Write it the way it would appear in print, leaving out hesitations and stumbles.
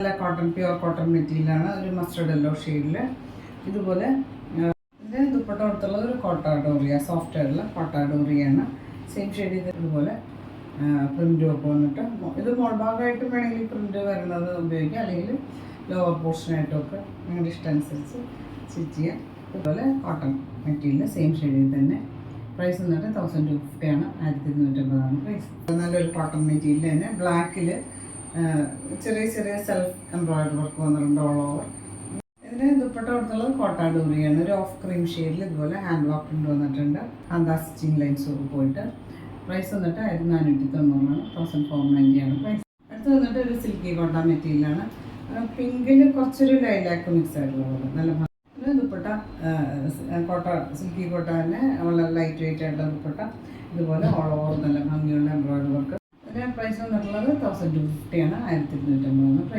നല്ല cotton, pure cotton മെറ്റീരിയലാണ്. ഒരു മസ്റ്റർഡ് യെല്ലോ ഷെയ്ഡിൽ. ഇതുപോലെ ഇതിന് ദുപ്പട്ട കൊടുത്തുള്ളത് ഒരു കോട്ടാഡോറിയ, സോഫ്റ്റ് ആയിട്ടുള്ള കോട്ടാഡോറിയാണ്. സെയിം ഷെയ്ഡ് ഇതുപോലെ പ്രിൻ്റ് ഒക്കെ വന്നിട്ട്, ഇത് മോൾ ഭാഗമായിട്ടും വേണമെങ്കിൽ പ്രിൻ്റ് വരുന്നത് ഉപയോഗിക്കാം, അല്ലെങ്കിൽ ലോവർ പോർഷനായിട്ടൊക്കെ നിങ്ങളുടെ ഇഷ്ടം അനുസരിച്ച് സ്റ്റിച്ച് ചെയ്യാം. ഇതുപോലെ കോട്ടൺ മെറ്റീരിയൽ സെയിം ഷെയ്ഡിൽ തന്നെ. പ്രൈസ് വന്നിട്ട് 1250 ആണ്, 1250 പ്രൈസ്. നല്ലൊരു കോട്ടൺ മെറ്റീരിയൽ തന്നെ. ബ്ലാക്കിൽ ചെറിയ ചെറിയ സെൽഫ് എംബ്രോയിഡറി വർക്ക് വന്നിട്ടുണ്ട് ഓൾ ഓവർ. ഇതിന് ദുപ്പട്ട കൊടുത്തുള്ളത് കോട്ടാഡോറിയാണ്. ഒരു ഓഫ് ക്രീം ഷെയ്ഡിൽ ഇതുപോലെ ഹാൻഡ് വർക്ക് പ്രിൻ്റ് വന്നിട്ടുണ്ട്. ഹാൻഡാ സ്റ്റിച്ചിങ് ലൈൻസ് ഒക്കെ പോയിട്ട്. പ്രൈസ് വന്നിട്ട് 1490 ആണ്, 1490 ആണ് പ്രൈസ്. അടുത്ത് വന്നിട്ട് ഒരു സിൽക്കി കോട്ട മെറ്റീരിയലാണ്. പിങ്കിൽ കുറച്ചൊരു ലൈലാക്ക് മിക്സ് ആയിട്ടുള്ള പോലെ നല്ല ദുപ്പട്ട. കോട്ട, സിൽക്കി കോട്ട തന്നെ വളരെ ലൈറ്റ് വെയിറ്റ് ആയിട്ടുള്ള ദുപ്പട്ട. ഇതുപോലെ ഓൾ ഓവർ നല്ല ഭംഗിയുള്ള എംബ്രോയിഡറി വർക്ക്. ഇതിന് പ്രൈസ് വന്നിട്ടുള്ളത് 1250 ആണ്, 1250 പ്രൈസ്.